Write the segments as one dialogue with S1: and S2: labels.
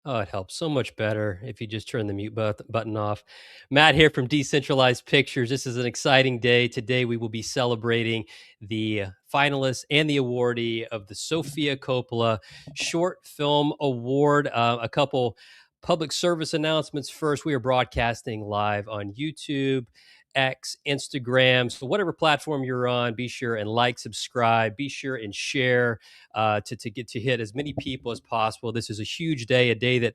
S1: Oh, it helps so much better if you just turn the mute button off. Matt here from Decentralized Pictures. This is an exciting day. Today we will be celebrating the finalists and the awardee of the Sofia Coppola Short Film Award. A couple public service announcements first. We are broadcasting live on YouTube, X, Instagram. So whatever platform you're on, be sure and like, subscribe, be sure and share to get to hit as many people as possible. This is a huge day, a day that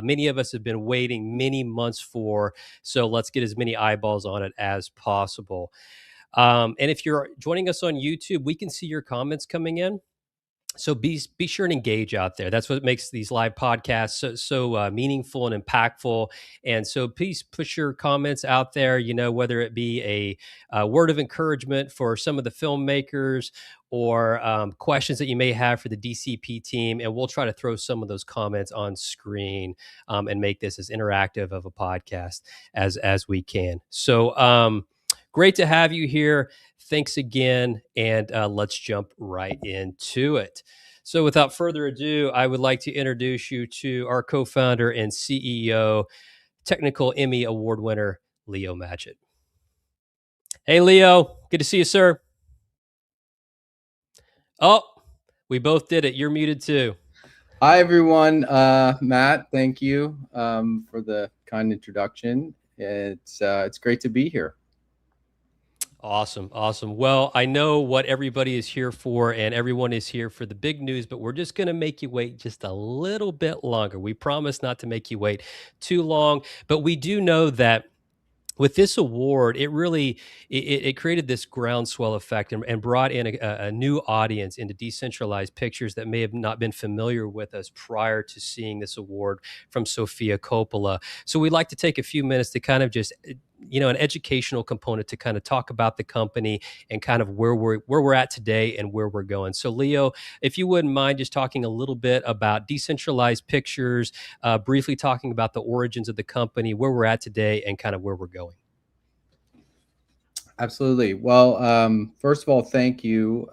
S1: many of us have been waiting many months for. So let's get as many eyeballs on it as possible. And if you're joining us on YouTube, we can see your comments coming in. So be sure and engage out there. That's what makes these live podcasts so meaningful and impactful. And so please push your comments out there. You know, whether it be a word of encouragement for some of the filmmakers or questions that you may have for the DCP team, and we'll try to throw some of those comments on screen and make this as interactive of a podcast as we can. So great to have you here. Thanks again, and let's jump right into it. So, without further ado, I would like to introduce you to our co founder and CEO, Technical Emmy Award winner, Leo Matchett. Hey, Leo. Good to see you, sir. Oh, we both did it. You're muted too.
S2: Hi, everyone. Matt, thank you for the kind introduction. It's great to be here.
S1: Awesome. Well, I know what everybody is here for, and everyone is here for the big news, but we're just going to make you wait just a little bit longer. We promise not to make you wait too long, but we do know that with this award, it really it created this groundswell effect and brought in a new audience into Decentralized Pictures that may have not been familiar with us prior to seeing this award from Sofia Coppola. So we'd like to take a few minutes to kind of just an educational component to kind of talk about the company and kind of where we're at today and where we're going. So Leo, if you wouldn't mind just talking a little bit about Decentralized Pictures, briefly talking about the origins of the company, where we're at today, and kind of where we're going.
S2: Absolutely. Well, first of all, thank you,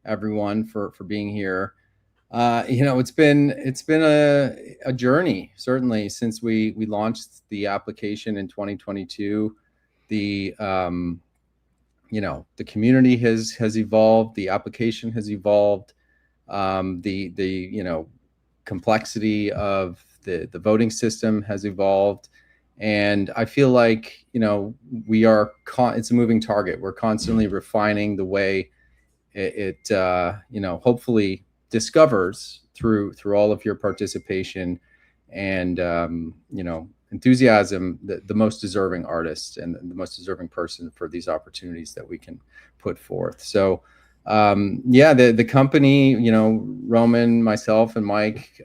S2: everyone, for being here. It's been a journey, certainly, since we launched the application in 2022. The the community has evolved. The application has evolved. The complexity of the voting system has evolved. And I feel like, it's a moving target. We're constantly refining the way it hopefully discovers through all of your participation and, enthusiasm, the most deserving artist and the most deserving person for these opportunities that we can put forth. So, the company, Roman, myself, and Mike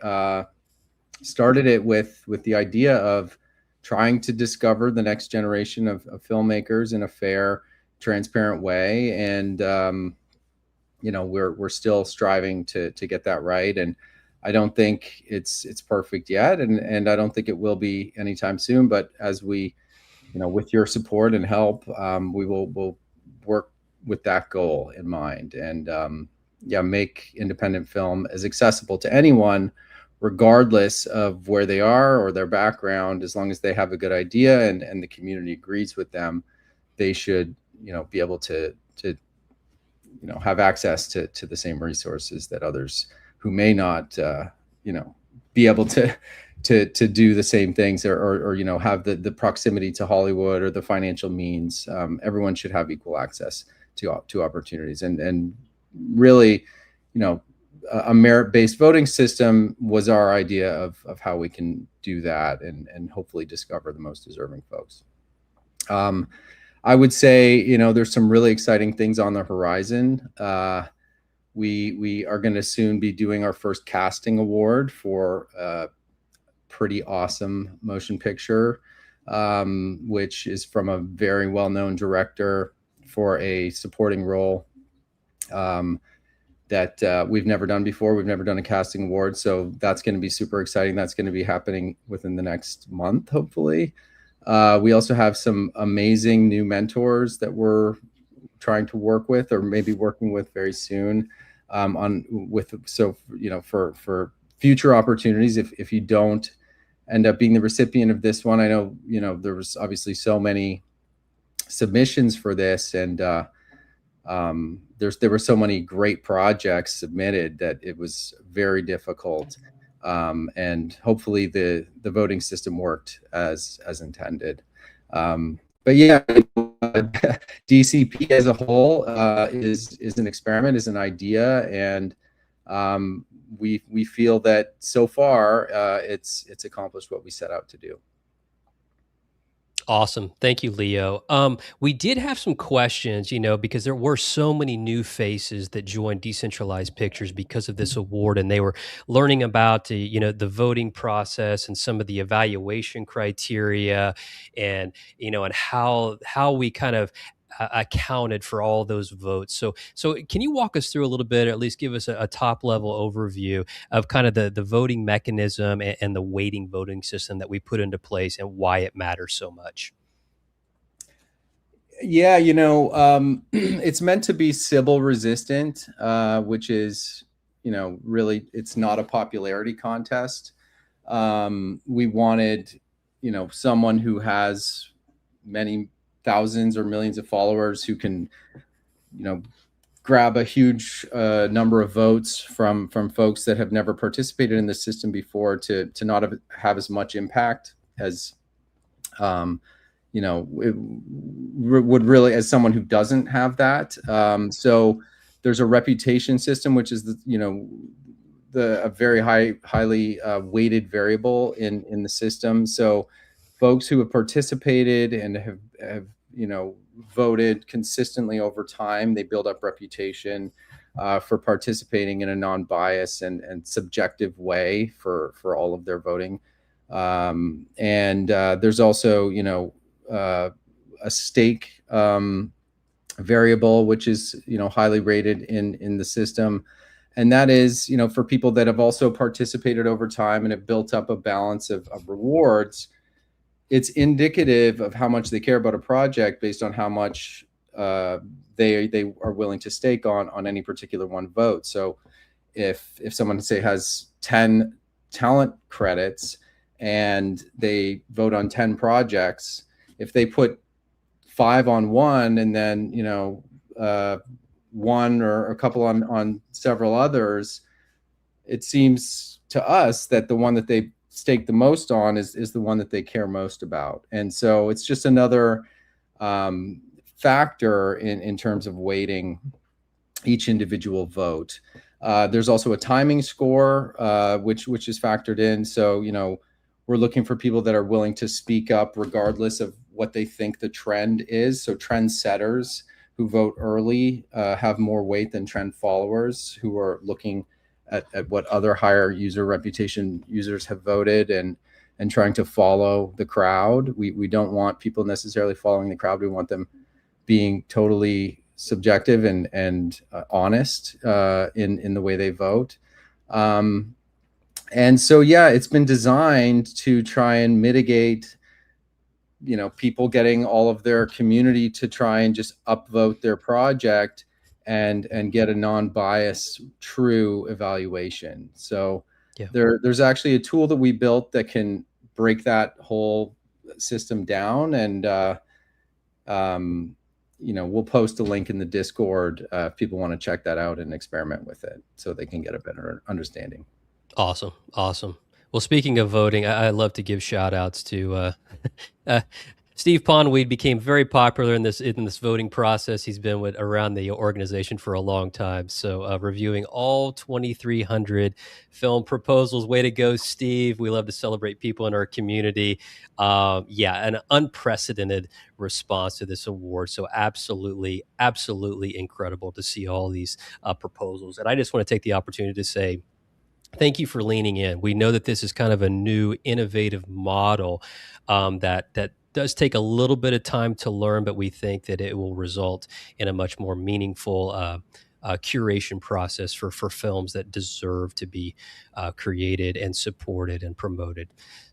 S2: started it with the idea of trying to discover the next generation of filmmakers in a fair, transparent way. And, we're still striving to get that right. And I don't think it's perfect yet. And I don't think it will be anytime soon. But as we, with your support and help, we'll work with that goal in mind and, make independent film as accessible to anyone, regardless of where they are or their background. As long as they have a good idea and the community agrees with them, they should, be able to have access to the same resources that others who may not, be able to do the same things or have the proximity to Hollywood or the financial means. Everyone should have equal access to opportunities. And really, a merit-based voting system was our idea of how we can do that and hopefully discover the most deserving folks. I would say, there's some really exciting things on the horizon. We are going to soon be doing our first casting award for a pretty awesome motion picture, which is from a very well-known director for a supporting role that we've never done before. We've never done a casting award, so that's going to be super exciting. That's going to be happening within the next month, hopefully. We also have some amazing new mentors that we're trying to work with, or maybe working with very soon, for future opportunities if you don't end up being the recipient of this one. I know, there was obviously so many submissions for this, and there were so many great projects submitted that it was very difficult. And hopefully the voting system worked as intended. But yeah, DCP as a whole is an experiment, is an idea, and we feel that so far it's accomplished what we set out to do.
S1: Awesome. Thank you, Leo. We did have some questions, because there were so many new faces that joined Decentralized Pictures because of this award, and they were learning about the voting process and some of the evaluation criteria, and how we kind of accounted for all those votes. So can you walk us through a little bit, or at least give us a top level overview of kind of the voting mechanism and the weighting voting system that we put into place and why it matters so much?
S2: Yeah, it's meant to be Sybil resistant, which is, really, it's not a popularity contest. We wanted, someone who has many thousands or millions of followers who can, grab a huge number of votes from folks that have never participated in the system before to not have as much impact as it would really, as someone who doesn't have that. So there's a reputation system, which is a very highly weighted variable in the system. So folks who have participated and have voted consistently over time, they build up reputation for participating in a non-biased and subjective way for all of their voting. And there's also, a stake variable, which is, highly rated in the system. And that is, for people that have also participated over time and have built up a balance of rewards. It's indicative of how much they care about a project based on how much they are willing to stake on any particular one vote. So if someone, say, has 10 talent credits and they vote on 10 projects, if they put 5 on one and then one or a couple on several others, it seems to us that the one that they stake the most on is the one that they care most about. And so it's just another factor in terms of weighting each individual vote. There's also a timing score, which is factored in. So, we're looking for people that are willing to speak up regardless of what they think the trend is. So trend setters who vote early have more weight than trend followers who are looking at what other higher user reputation users have voted and trying to follow the crowd. We don't want people necessarily following the crowd. We want them being totally subjective and honest in the way they vote. And so, yeah, it's been designed to try and mitigate, people getting all of their community to try and just upvote their project and get a non-biased, true evaluation. So
S1: Yeah.
S2: there's actually a tool that we built that can break that whole system down. And, we'll post a link in the Discord if people want to check that out and experiment with it so they can get a better understanding.
S1: Awesome. Awesome. Well, speaking of voting, I love to give shout outs to uh, Steve Pondweed. Became very popular in this voting process. He's been around the organization for a long time. So reviewing all 2,300 film proposals. Way to go, Steve. We love to celebrate people in our community. Yeah, an unprecedented response to this award. So absolutely, absolutely incredible to see all these proposals. And I just want to take the opportunity to say, thank you for leaning in. We know that this is kind of a new, innovative model that does take a little bit of time to learn, but we think that it will result in a much more meaningful curation process for films that deserve to be created and supported and promoted.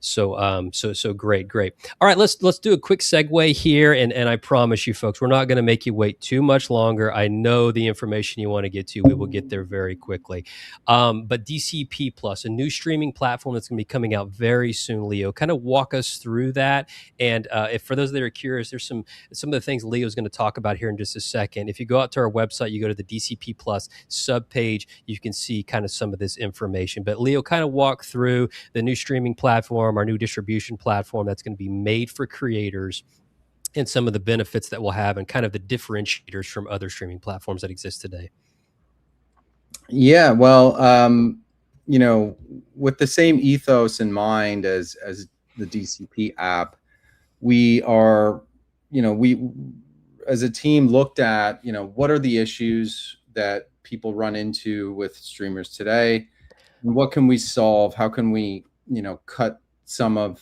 S1: So great, great. All right, let's do a quick segue here, and I promise you, folks, we're not going to make you wait too much longer. I know the information you want to get to. We will get there very quickly. But DCP Plus, a new streaming platform that's going to be coming out very soon. Leo, kind of walk us through that. And if for those that are curious, there's some of the things Leo is going to talk about here in just a second. If you go out to our website, you go to the DCP Plus subpage, you can see kind of some of this information. But Leo, kind of walk through the new streaming platform, our new distribution platform that's going to be made for creators, and some of the benefits that we'll have and kind of the differentiators from other streaming platforms that exist today.
S2: Yeah, well, with the same ethos in mind as the DCP app, we are, we as a team looked at, what are the issues that people run into with streamers today, and what can we solve? How can we, cut some of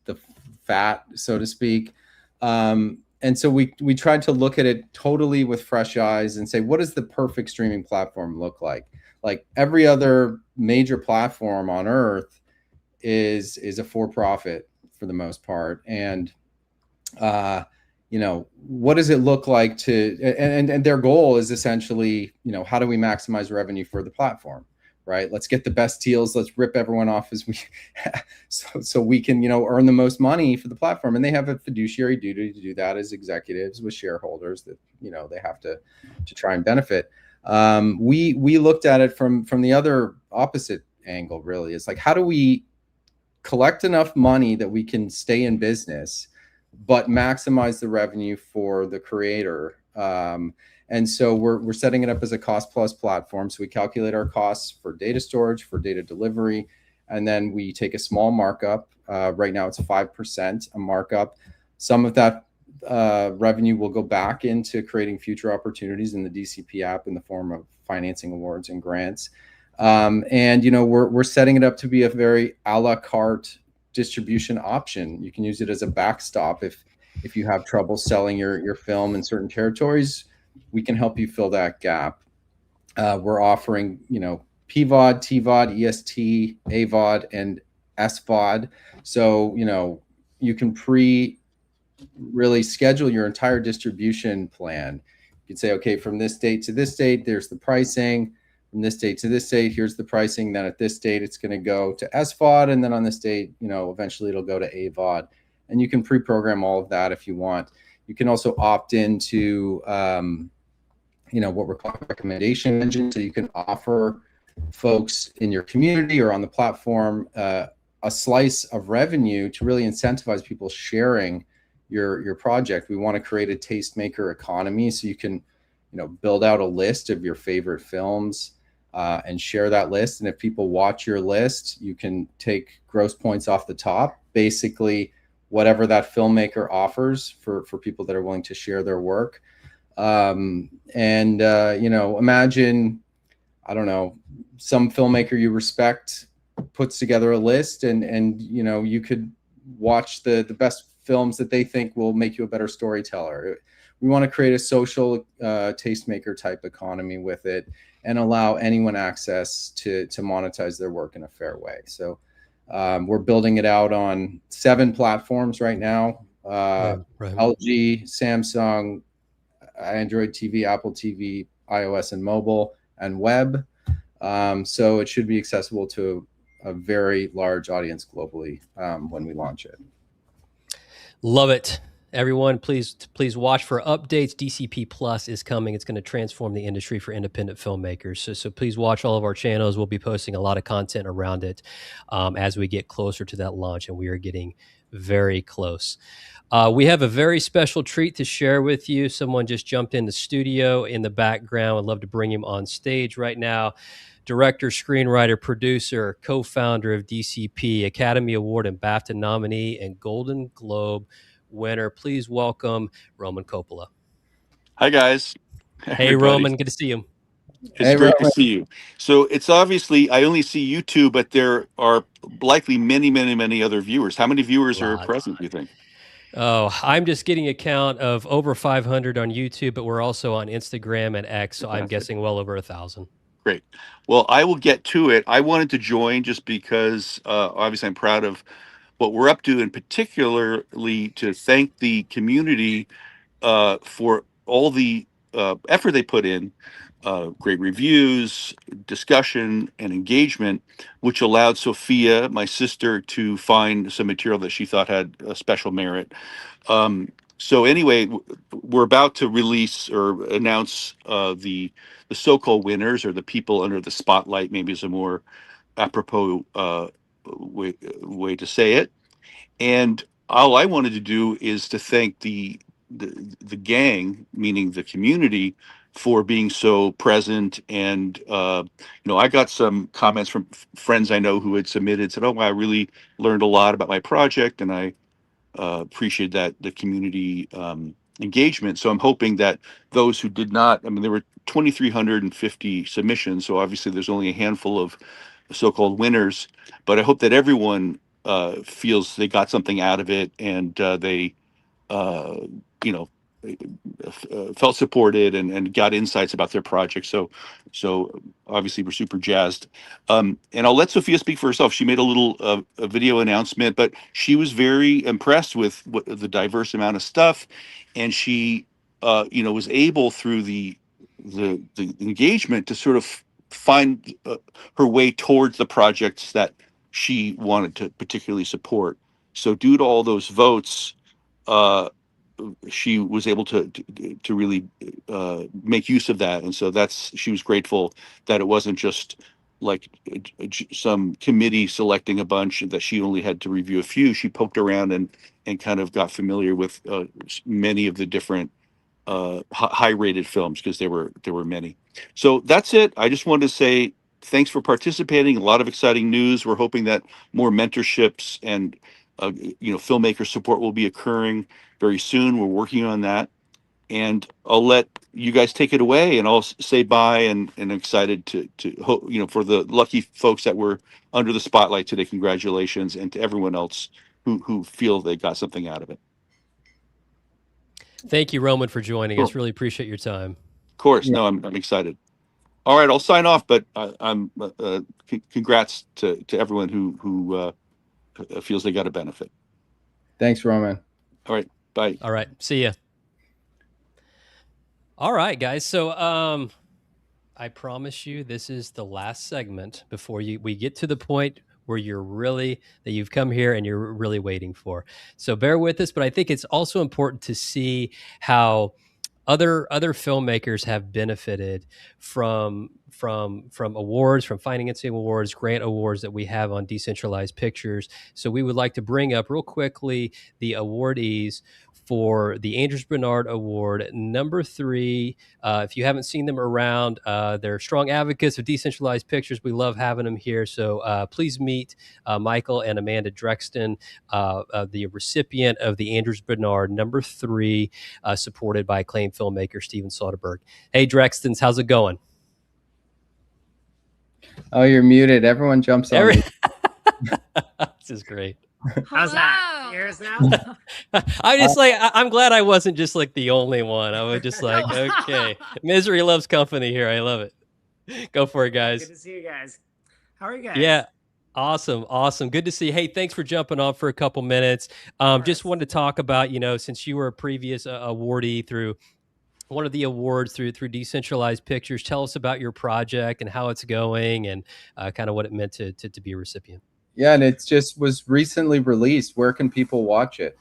S2: the fat, so to speak? And so we tried to look at it totally with fresh eyes and say, what does the perfect streaming platform look like? Like every other major platform on earth is a for-profit for the most part. And what does it look like to, and their goal is essentially, how do we maximize revenue for the platform? Right? Let's get the best deals. Let's rip everyone off as we, so we can, earn the most money for the platform. And they have a fiduciary duty to do that as executives with shareholders that, they have to try and benefit. We looked at it from the other opposite angle, really. It's like, how do we collect enough money that we can stay in business, but maximize the revenue for the creator? And so we're setting it up as a cost plus platform. So we calculate our costs for data storage, for data delivery, and then we take a small markup. Right now it's 5% a markup. Some of that revenue will go back into creating future opportunities in the DCP app in the form of financing awards and grants. And we're setting it up to be a very a la carte distribution option. You can use it as a backstop if you have trouble selling your film in certain territories. We can help you fill that gap. We're offering, PVOD, TVOD, EST, AVOD, and SVOD. So, you can really schedule your entire distribution plan. You can say, okay, from this date to this date, there's the pricing. From this date to this date, here's the pricing. Then at this date, it's going to go to SVOD. And then on this date, eventually it'll go to AVOD. And you can pre-program all of that if you want. You can also opt into, what we're calling a recommendation engine. So you can offer folks in your community or on the platform a slice of revenue to really incentivize people sharing your project. We want to create a tastemaker economy, so you can, build out a list of your favorite films and share that list. And if people watch your list, you can take gross points off the top, basically whatever that filmmaker offers for people that are willing to share their work. Imagine, I don't know, some filmmaker you respect puts together a list and you could watch the best films that they think will make you a better storyteller. We want to create a social tastemaker type economy with it and allow anyone access to monetize their work in a fair way. So we're building it out on 7 platforms right now. Right. LG, Samsung, Android TV, Apple TV, iOS and mobile, and web. So it should be accessible to a very large audience globally when we launch it.
S1: Love it. Everyone, please watch for updates. DCP Plus is coming. It's going to transform the industry for independent filmmakers. So please watch all of our channels. We'll be posting a lot of content around it as we get closer to that launch, and we are getting very close. We have a very special treat to share with you. Someone just jumped in the studio in the background. I'd love to bring him on stage right now. Director, screenwriter, producer, co-founder of DCP, Academy Award and BAFTA nominee, and Golden Globe winner. Please welcome Roman Coppola.
S3: Hi, guys.
S1: Hey, everybody. Roman. Good to see you.
S3: It's great to see you. So it's obviously, I only see you two, but there are likely many, many, many other viewers. How many viewers are present, do you think?
S1: Oh, I'm just getting a count of over 500 on YouTube, but we're also on Instagram and X, so I'm guessing well over 1,000.
S3: Great. Well, I will get to it. I wanted to join just because obviously I'm proud of what we're up to, and particularly to thank the community for all the effort they put in, great reviews, discussion, and engagement, which allowed Sophia, my sister, to find some material that she thought had a special merit. So anyway, we're about to release or announce the so-called winners, or the people under the spotlight, maybe is a more apropos way to say it. And all I wanted to do is to thank the gang, meaning the community, for being so present. And I got some comments from friends I know who had submitted, said, "Oh, I really learned a lot about my project, and I appreciate that the community engagement." So I'm hoping that those who did not, I mean, there were 2,350 submissions, so obviously there's only a handful of so-called winners, but I hope that everyone feels they got something out of it, and they, uh, you know, felt supported, and got insights about their project. So obviously we're super jazzed. And I'll let Sophia speak for herself. She made a little a video announcement, but she was very impressed with the diverse amount of stuff, and she, was able, through the engagement, to sort of find her way towards the projects that she wanted to particularly support. So due to all those votes, uh, she was able to really make use of that, and so she was grateful that it wasn't just like some committee selecting a bunch, that she only had to review a few. She poked around and kind of got familiar with many of the different high rated films, because there were many. So that's it. I just wanted to say thanks for participating. A lot of exciting news. We're hoping that more mentorships and filmmaker support will be occurring very soon. We're working on that, and I'll let you guys take it away, and I'll say bye, and excited to hope, for the lucky folks that were under the spotlight today. Congratulations, and to everyone else who feel they got something out of it.
S1: Thank you, Roman, for joining
S3: Cool.
S1: us. Really appreciate your time.
S3: Of course. No, I'm excited. All right, I'll sign off, but I'm congrats to everyone who feels they got a benefit.
S2: Thanks, Roman.
S3: All right, bye.
S1: All right, see ya. All right, guys. So I promise you, this is the last segment before we get to the point where you've come here and you're really waiting for. So bear with us, but I think it's also important to see how other filmmakers have benefited from awards, from financing awards, grant awards that we have on Decentralized Pictures. So we would like to bring up real quickly the awardees for the Andrews Bernard Award, number 3. If you haven't seen them around, they're strong advocates of decentralized pictures. We love having them here. So please meet Michael and Amanda Drexton, the recipient of the Andrews Bernard number 3, supported by acclaimed filmmaker Steven Soderbergh. Hey, Drextons, how's it going?
S2: Oh, you're muted. Everyone jumps on me.
S1: This is great.
S4: How's that? Yours now?
S1: I'm glad I wasn't just like the only one. I was just like, okay, misery loves company here. I love it. Go for it, guys.
S4: Good to see you guys. How are you guys?
S1: Yeah. Awesome. Good to see you. Hey, thanks for jumping on for a couple minutes. Just wanted to talk about, since you were a previous awardee through one of the awards through Decentralized Pictures, tell us about your project and how it's going, and kind of what it meant to be a recipient.
S2: Yeah, and it just was recently released. Where can people watch it?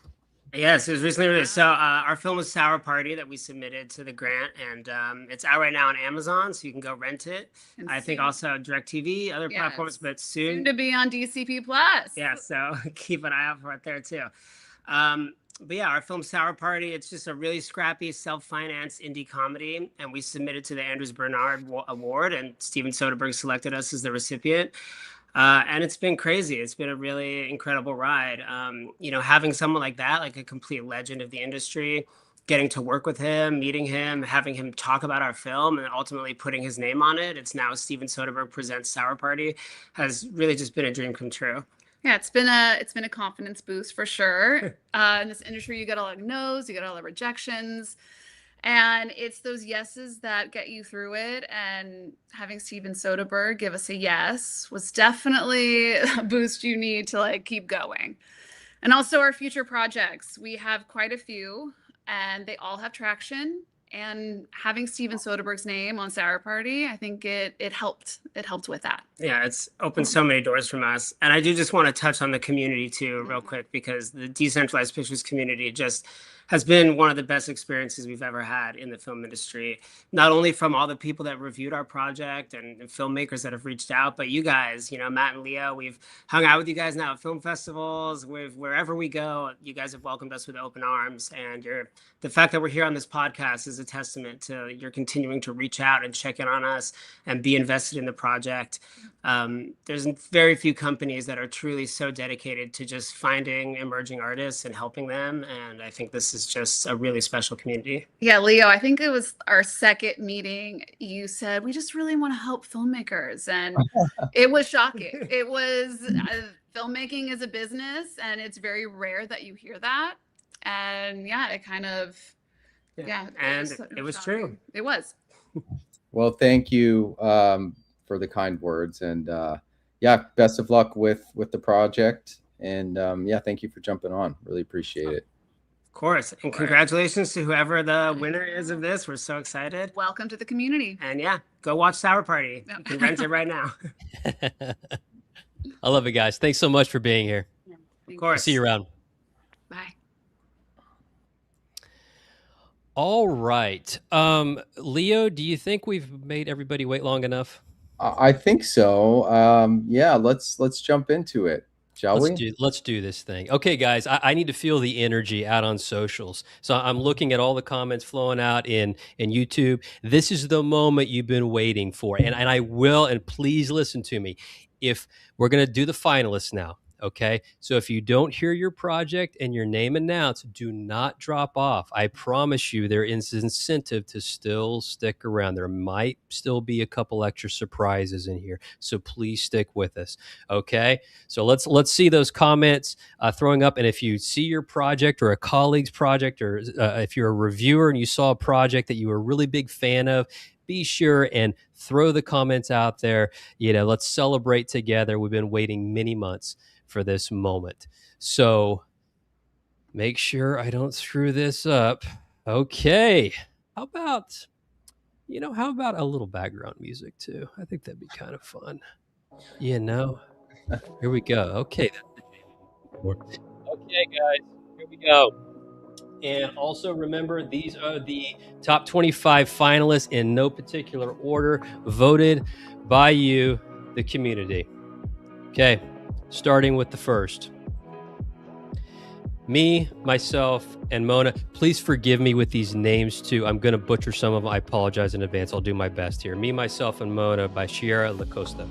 S4: Yes, it was recently released. So our film was Sour Party that we submitted to the grant, and it's out right now on Amazon, so you can go rent it. And I think also DirecTV, other platforms, but soon
S5: to be on DCP Plus.
S4: Yeah, so keep an eye out for it there too. But yeah, our film Sour Party, it's just a really scrappy, self-financed indie comedy, and we submitted to the Andrews Bernard Award, and Steven Soderbergh selected us as the recipient. And it's been crazy. It's been a really incredible ride. Having someone like that, like a complete legend of the industry, getting to work with him, meeting him, having him talk about our film, and ultimately putting his name on it. It's now Steven Soderbergh Presents Sour Party, has really just been a dream come true.
S5: Yeah, it's been a confidence boost for sure. In this industry, you get a lot of no's, you get all the rejections. And it's those yeses that get you through it. And having Steven Soderbergh give us a yes was definitely a boost you need to keep going. And also our future projects. We have quite a few, and they all have traction. And having Steven Soderbergh's name on Sour Party, I think it helped. It helped with that.
S4: Yeah, it's opened so many doors from us. And I do just want to touch on the community too, real quick, because the decentralized pictures community just has been one of the best experiences we've ever had in the film industry. Not only from all the people that reviewed our project and filmmakers that have reached out, but you guys, Matt and Leo, we've hung out with you guys now at film festivals. Wherever we go, you guys have welcomed us with open arms. And the fact that we're here on this podcast is a testament to your continuing to reach out and check in on us and be invested in the project. There's very few companies that are truly so dedicated to just finding emerging artists and helping them. And I think this is just a really special community.
S5: Yeah, Leo, I think it was our second meeting. You said, we just really want to help filmmakers. And it was shocking. It was filmmaking is a business, and it's very rare that you hear that. And yeah, it kind of,
S4: and it was true.
S5: It was.
S2: Well, thank you for the kind words, and best of luck with the project, and thank you for jumping on. Really appreciate it.
S4: Of course, and congratulations to whoever the winner is of this. We're so excited.
S5: Welcome to the community.
S4: And go watch Sour Party. You can rent it right now.
S1: I love it, guys. Thanks so much for being here.
S5: Yeah,
S4: of course.
S1: I'll see you around.
S5: Bye.
S1: All right. Leo, do you think we've made everybody wait long enough?
S2: I think so. Let's jump into it.
S1: Let's do this thing. Okay, guys, I need to feel the energy out on socials. So I'm looking at all the comments flowing out in YouTube. This is the moment you've been waiting for. And I will, and please listen to me. If we're going to do the finalists now, okay? So if you don't hear your project and your name announced, do not drop off. I promise you there is incentive to still stick around. There might still be a couple extra surprises in here. So please stick with us, okay? So let's see those comments throwing up. And if you see your project or a colleague's project, or if you're a reviewer and you saw a project that you were a really big fan of, be sure and throw the comments out there. Let's celebrate together. We've been waiting many months for this moment. So make sure I don't screw this up. Okay. How about a little background music too? I think that'd be kind of fun. Here we go. Okay. Okay, guys, here we go. And also remember, these are the top 25 finalists in no particular order, voted by you, the community. Okay, starting with the first. Me, myself, and Mona. Please forgive me with these names too. I'm going to butcher some of them. I apologize in advance. I'll do my best here. Me, Myself, and Mona by Sierra Lacosta.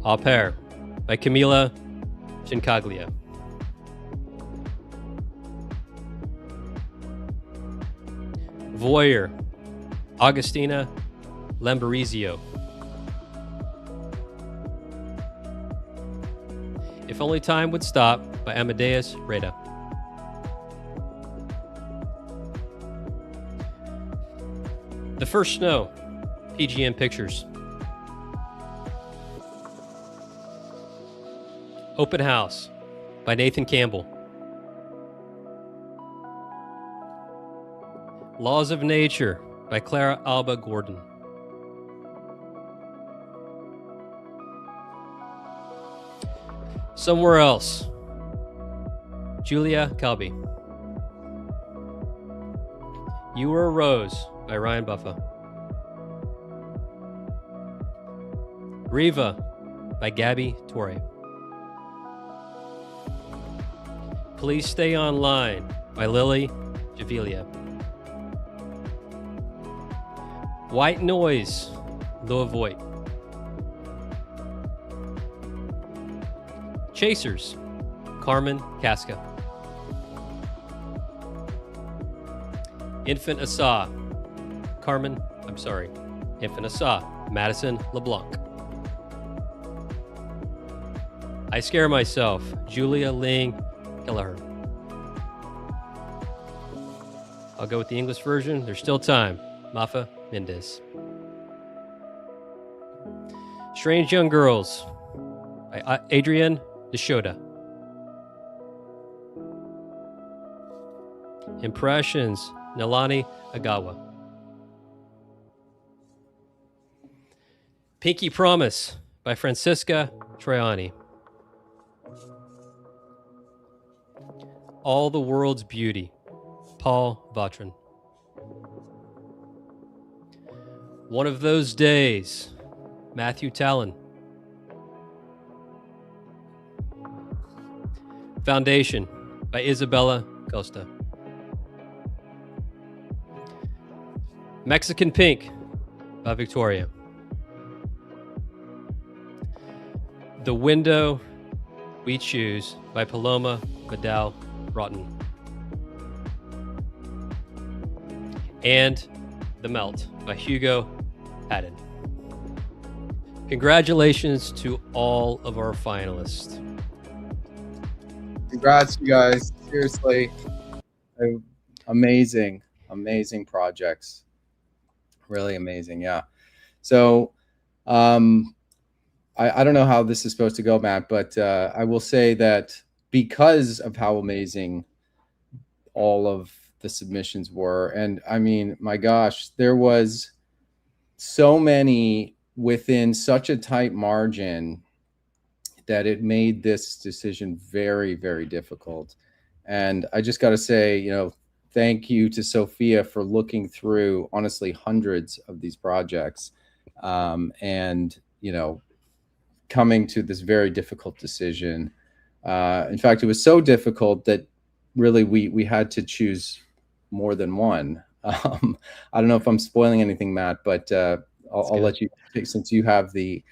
S1: Au Pair by Camila Cincaglia. Voyeur, Augustina Lamberizio. If Only Time Would Stop by Amadeus Reda. The First Snow, PGM Pictures. Open House by Nathan Campbell. Laws of Nature by Clara Alba Gordon. Somewhere Else, Julia Calby. You Were a Rose by Ryan Buffa. Riva by Gabby Torre. Please Stay Online by Lily Javilia. White Noise, Loa Voigt. Chasers, Carmen Casca. Infant Asa, Madison LeBlanc. I Scare Myself, Julia Ling Kelleher. I'll go with the English version. There's still time. Mafa Mendez. Strange Young Girls by Adrian Deshoda. Impressions, Nalani Agawa. Pinky Promise by Francisca Troiani. All the World's Beauty, Paul Vatrin. One of Those Days, Matthew Talon. Foundation by Isabella Costa. Mexican Pink by Victoria. The Window We Choose by Paloma Vidal Broughton. And The Melt by Hugo Haddon. Congratulations to all of our finalists.
S2: Congrats, you guys. Seriously. Amazing projects. Really amazing. Yeah. So, I don't know how this is supposed to go, Matt, but I will say that because of how amazing all of the submissions were, and I mean, my gosh, there was so many within such a tight margin that it made this decision very, very difficult. And I just got to say, you know, thank you to Sofia for looking through, honestly, hundreds of these projects, and, you know, coming to this very difficult decision. In fact, it was so difficult that really we had to choose more than one. I don't know if I'm spoiling anything, Matt, but I'll let you take, since you have the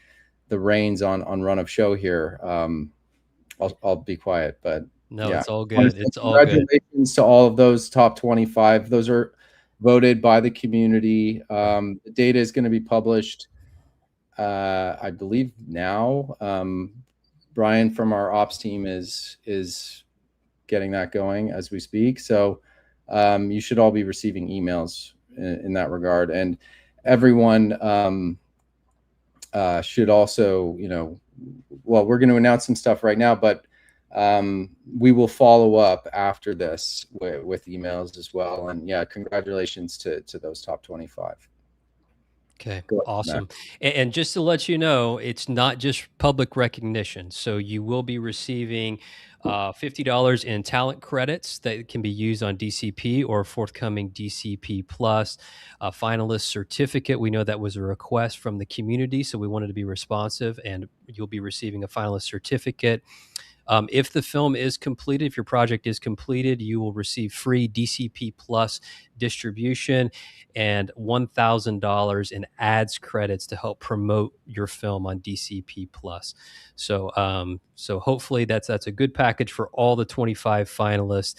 S2: reins on run of show here. I'll be quiet, but
S1: no,
S2: yeah.
S1: It's all good. It's all good.
S2: Congratulations to all of those top 25. Those are voted by the community. The data is going to be published, I believe now. Brian from our ops team is getting that going as we speak. So you should all be receiving emails in that regard, and everyone should also, you know, well, we're going to announce some stuff right now, but we will follow up after this with emails as well. And yeah, congratulations to those top 25.
S1: Okay, awesome. And just to let you know, it's not just public recognition. So you will be receiving $50 in talent credits that can be used on DCP or forthcoming DCP Plus. A finalist certificate. We know that was a request from the community, so we wanted to be responsive, and you'll be receiving a finalist certificate. If the film is completed, if your project is completed, you will receive free DCP Plus distribution and $1,000 in ads credits to help promote your film on DCP Plus. So, so hopefully that's a good package for all the 25 finalists.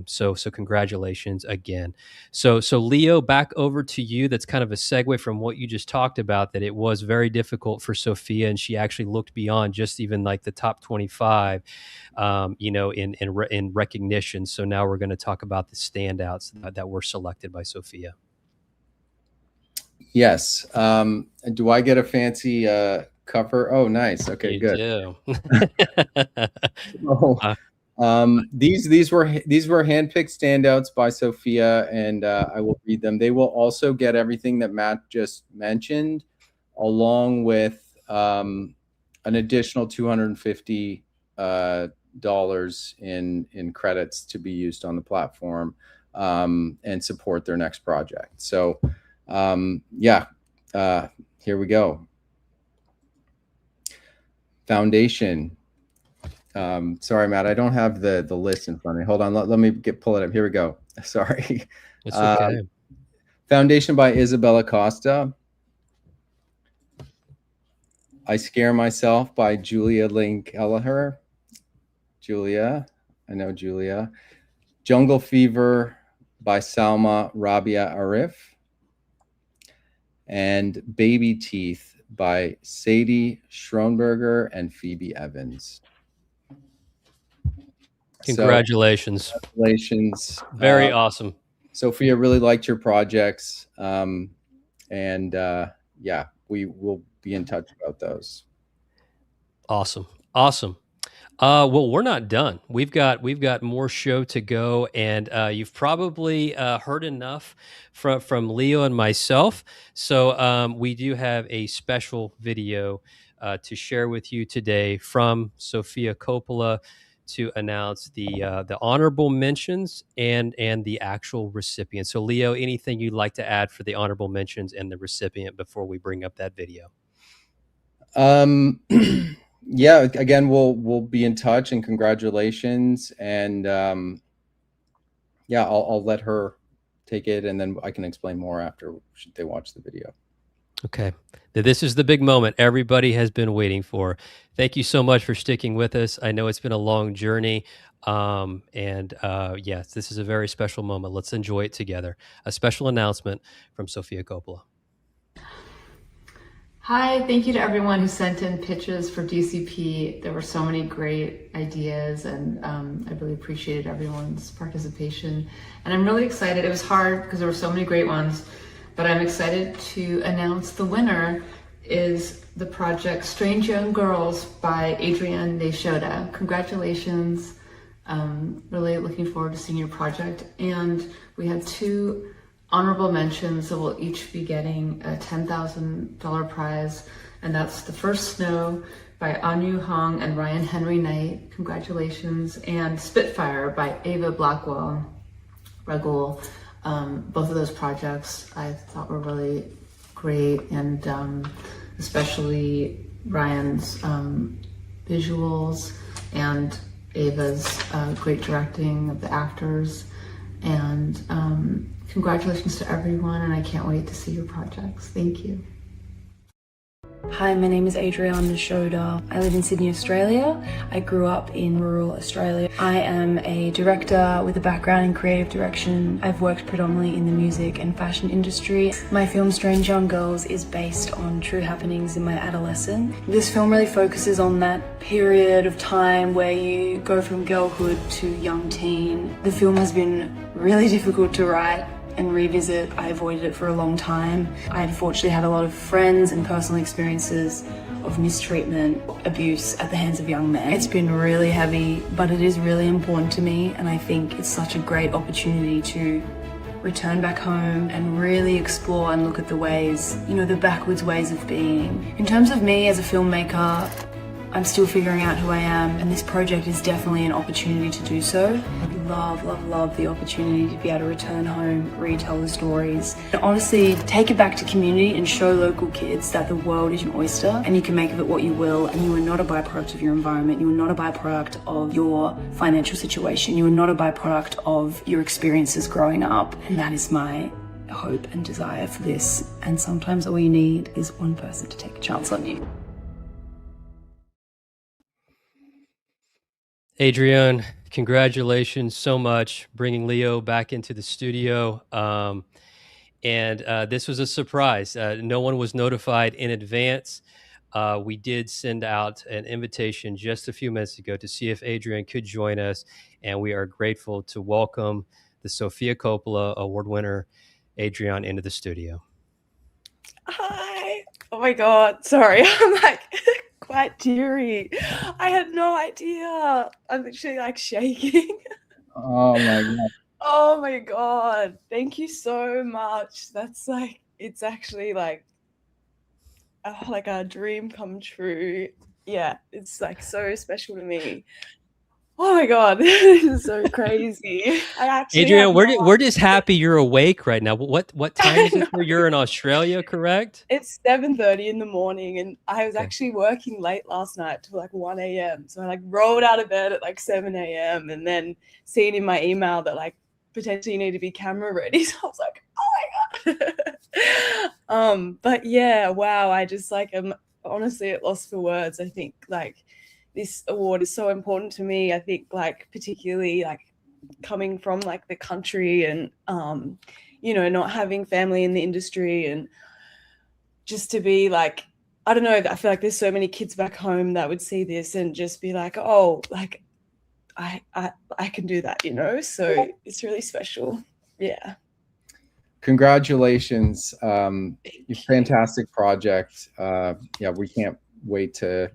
S1: So congratulations again. So Leo, back over to you. That's kind of a segue from what you just talked about, that it was very difficult for Sofia, and she actually looked beyond just even like the top 25, you know, in recognition. So now we're going to talk about the standouts that were selected by Sofia.
S2: Yes. Do I get a fancy cover? Oh, nice. Okay,
S1: you
S2: good.
S1: Do.
S2: These were handpicked standouts by Sofia, and I will read them. They will also get everything that Matt just mentioned, along with an additional $250 in credits to be used on the platform, and support their next project. So yeah, here we go. Foundation. Sorry, Matt, I don't have the list in front of me. Hold on, let me pull it up. Here we go. Sorry.
S1: It's okay.
S2: Foundation by Isabella Costa. I Scare Myself by Julia Lynn Kelleher. Julia, I know Julia. Jungle Fever by Salma Rabia Arif. And Baby Teeth by Sadie Schronberger and Phoebe Evans.
S1: Congratulations.
S2: So, congratulations.
S1: Very awesome.
S2: Sofia, really liked your projects. And yeah, we will be in touch about those.
S1: Awesome. Awesome. Well, we're not done. We've got more show to go, and you've probably heard enough from Leo and myself. So we do have a special video to share with you today from Sofia Coppola to announce the honorable mentions and the actual recipient. So, Leo, anything you'd like to add for the honorable mentions and the recipient before we bring up that video?
S2: Yeah, again, we'll be in touch, and congratulations. And yeah, I'll let her take it, and then I can explain more after they watch the video.
S1: Okay. This is the big moment everybody has been waiting for. Thank you so much for sticking with us. I know it's been a long journey. Yes, this is a very special moment. Let's enjoy it together. A special announcement from Sofia Coppola.
S6: Hi, thank you to everyone who sent in pitches for DCP. There were so many great ideas, and I really appreciated everyone's participation. And I'm really excited. It was hard because there were so many great ones, but I'm excited to announce the winner is the project Strange Young Girls by Adrienne Neshoda. Congratulations. Really looking forward to seeing your project. And we had 2 honorable mentions that will each be getting a $10,000 prize, and that's The First Snow by Anu Hong and Ryan Henry Knight. Congratulations. And Spitfire by Ava Blackwell Ragul. Both of those projects I thought were really great, and especially Ryan's visuals and Ava's great directing of the actors. And congratulations to everyone, and I can't wait to see your projects. Thank you.
S7: Hi, my name is Adrienne Neshoda. I live in Sydney, Australia. I grew up in rural Australia. I am a director with a background in creative direction. I've worked predominantly in the music and fashion industry. My film Strange Young Girls is based on true happenings in my adolescence. This film really focuses on that period of time where you go from girlhood to young teen. The film has been really difficult to write and revisit. I avoided it for a long time. I unfortunately had a lot of friends and personal experiences of mistreatment, abuse at the hands of young men. It's been really heavy, but it is really important to me, and I think it's such a great opportunity to return back home and really explore and look at the ways, the backwards ways of being. In terms of me as a filmmaker, I'm still figuring out who I am, and this project is definitely an opportunity to do so. I'd love the opportunity to be able to return home, retell the stories, and honestly take it back to community and show local kids that the world is an oyster and you can make of it what you will, and you are not a byproduct of your environment, you are not a byproduct of your financial situation, you are not a byproduct of your experiences growing up. And that is my hope and desire for this, and sometimes all you need is one person to take a chance on you.
S1: Adrienne, congratulations so much bringing Leo back into the studio. This was a surprise. No one was notified in advance. We did send out an invitation just a few minutes ago to see if Adrienne could join us, and we are grateful to welcome the Sofia Coppola Award winner, Adrienne, into the studio.
S7: Hi. Oh my God. Sorry. I'm like quite teary. I had no idea. I'm literally like shaking.
S2: Oh my God.
S7: Oh my God. Thank you so much. That's like, it's actually like a dream come true. Yeah. It's like so special to me. Oh my God, this is so crazy. I actually
S1: Adrienne, we're just happy you're awake right now. What time is it where you're in Australia, correct?
S7: It's 7:30 in the morning, and I was actually working late last night till like 1 a.m. So I like rolled out of bed at like 7 a.m. and then seen in my email that like potentially you need to be camera ready. So I was like, oh my God. But yeah, wow, I just like am honestly at loss for words. I think like this award is so important to me. I think like particularly like coming from like the country and not having family in the industry, and just to be like, I don't know, I feel like there's so many kids back home that would see this and just be like, oh, like I can do that, so it's really special. Yeah.
S2: Congratulations. Your fantastic project. Yeah, we can't wait to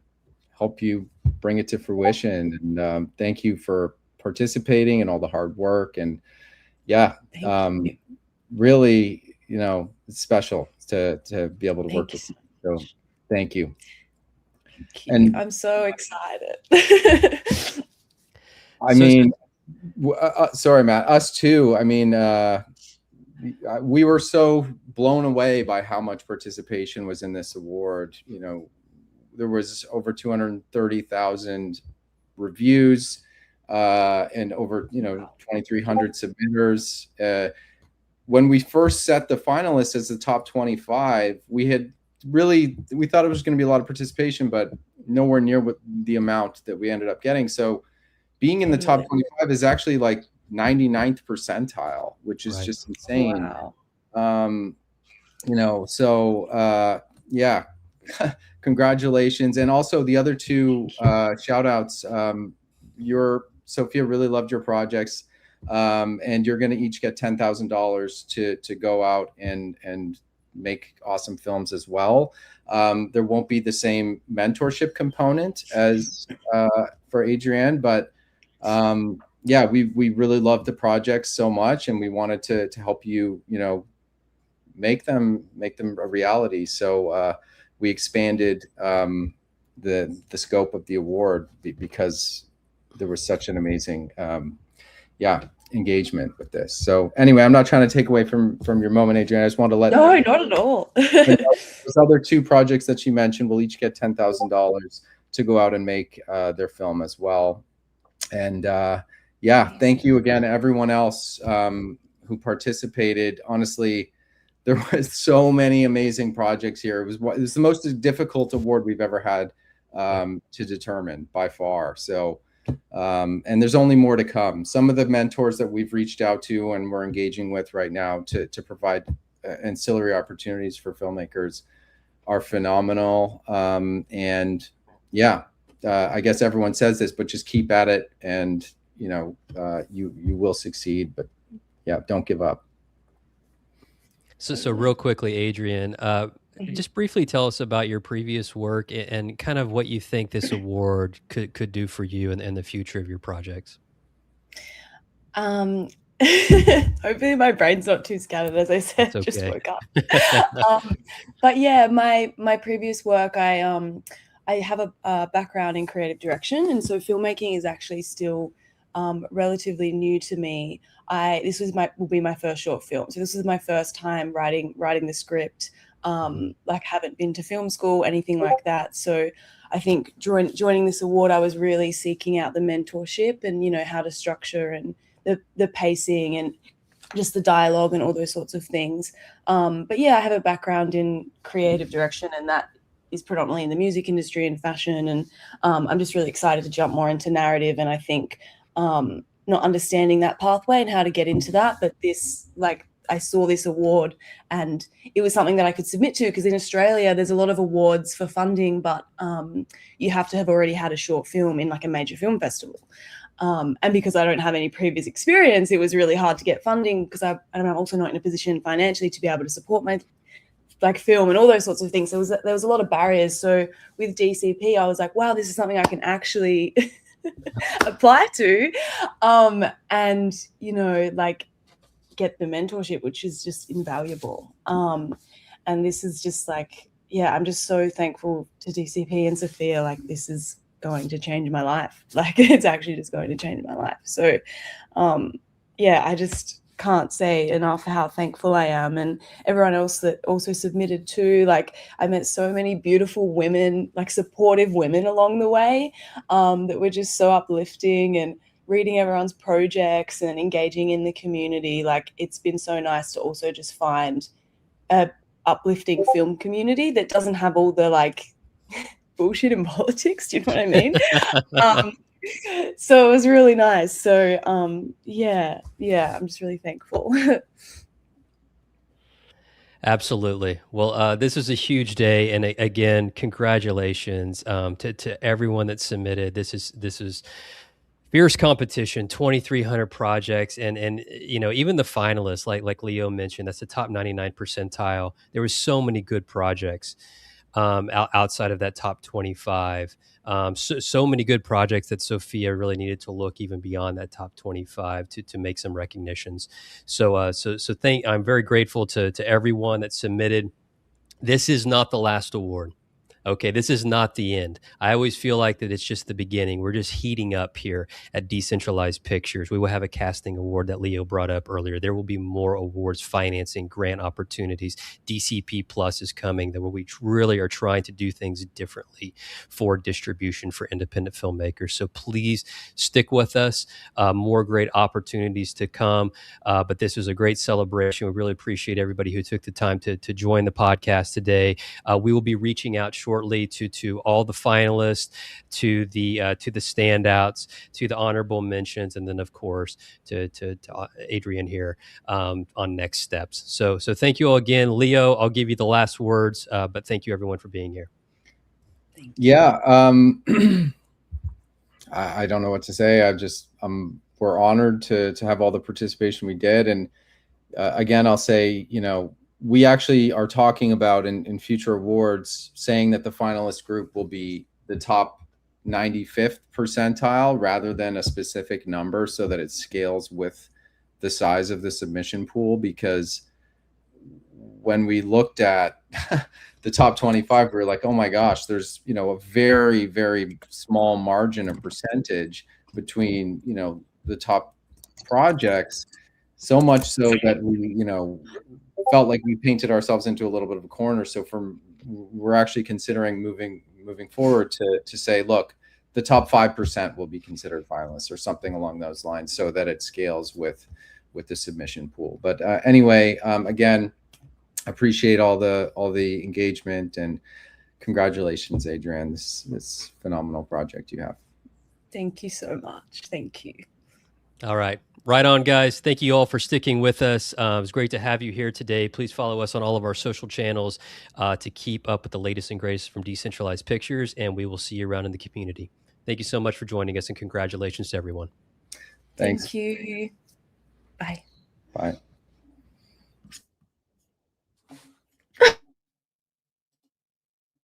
S2: help you bring it to fruition. And thank you for participating and all the hard work. And yeah, really, it's special to be able to work with you. So thank you.
S7: And I'm so excited.
S2: I mean, sorry, Matt, us too. I mean, we were so blown away by how much participation was in this award. There was over 230,000 reviews and over 2,300 submitters. When we first set the finalists as the top 25, we thought it was going to be a lot of participation, but nowhere near what the amount that we ended up getting. So being in the top 25 is actually like 99th percentile, which is just insane. Wow. Yeah, congratulations. And also the other two shout outs, Sophia really loved your projects, and you're going to each get $10,000 to go out and make awesome films as well. There won't be the same mentorship component as for Adrienne, but yeah, we really loved the projects so much, and we wanted to help you, make them a reality. So we expanded the scope of the award because there was such an amazing engagement with this. So anyway, I'm not trying to take away from your moment, Adrienne. I just wanted to let
S7: no, not at all.
S2: Those other two projects that you mentioned will each get $10,000 to go out and make their film as well. And yeah, thank you again, everyone else who participated. Honestly, there was so many amazing projects here. It was the most difficult award we've ever had to determine by far. So, and there's only more to come. Some of the mentors that we've reached out to and we're engaging with right now to provide ancillary opportunities for filmmakers are phenomenal. And yeah, I guess everyone says this, but just keep at it, and you will succeed. But yeah, don't give up.
S1: So real quickly, Adrienne, just briefly tell us about your previous work and kind of what you think this award could do for you and the future of your projects.
S7: Hopefully my brain's not too scattered, as I said. Okay. Just woke up. But yeah, my previous work, I have a background in creative direction, and so filmmaking is actually still relatively new to me. This will be my first short film, so this is my first time writing the script. Haven't been to film school, anything like that. So I think joining this award, I was really seeking out the mentorship and how to structure and the pacing and just the dialogue and all those sorts of things. But yeah, I have a background in creative direction, and that is predominantly in the music industry and fashion. And I'm just really excited to jump more into narrative. And I think not understanding that pathway and how to get into that, but I saw this award and it was something that I could submit to, because in Australia there's a lot of awards for funding, but you have to have already had a short film in a major film festival. And because I don't have any previous experience, it was really hard to get funding, because I'm also not in a position financially to be able to support my film and all those sorts of things. So there was a lot of barriers. So with DCP, I was like, wow, this is something I can actually apply to, and get the mentorship, which is just invaluable. And this is just I'm just so thankful to DCP and Sophia. This is going to change my life. It's actually just going to change my life. So I just can't say enough how thankful I am, and everyone else that also submitted too. I met so many beautiful women, supportive women along the way, that were just so uplifting, and reading everyone's projects and engaging in the community. It's been so nice to also just find a uplifting film community that doesn't have all the bullshit in politics. Do you know what I mean? So it was really nice. So I'm just really thankful.
S1: Absolutely. Well, this is a huge day, and again, congratulations to everyone that submitted. This is fierce competition, 2,300 projects, and even the finalists, like Leo mentioned, that's the top 99 percentile. There were so many good projects outside of that top 25. So many good projects that Sofia really needed to look even beyond that top 25 to make some recognitions. I'm very grateful to everyone that submitted. This is not the last award. Okay, this is not the end. I always feel like that it's just the beginning. We're just heating up here at Decentralized Pictures. We will have a casting award that Leo brought up earlier. There will be more awards, financing, grant opportunities. DCP Plus is coming, that where we really are trying to do things differently for distribution for independent filmmakers. So please stick with us. More great opportunities to come. But this was a great celebration. We really appreciate everybody who took the time to join the podcast today. We will be reaching out shortly to all the finalists, to the standouts, to the honorable mentions, and then of course to Adrian here on next steps. So thank you all again. Leo, I'll give you the last words, but thank you everyone for being here.
S2: Yeah, I don't know what to say. We're honored to have all the participation we did, and again, I'll say, we actually are talking about in future awards saying that the finalist group will be the top 95th percentile rather than a specific number, so that it scales with the size of the submission pool. Because when we looked at the top 25, we were like, oh my gosh, there's, a very, very small margin of percentage between, the top projects, so much so that we, felt like we painted ourselves into a little bit of a corner. So we're actually considering moving forward to say, look, the top 5% will be considered finalists or something along those lines, so that it scales with the submission pool. But anyway, again, appreciate all the engagement, and congratulations, Adrian. This phenomenal project you have.
S8: Thank you so much. Thank you.
S1: All right. Right on, guys. Thank you all for sticking with us. It was great to have you here today. Please follow us on all of our social channels to keep up with the latest and greatest from Decentralized Pictures, and we will see you around in the community. Thank you so much for joining us, and congratulations to everyone.
S2: Thanks.
S8: Thank you.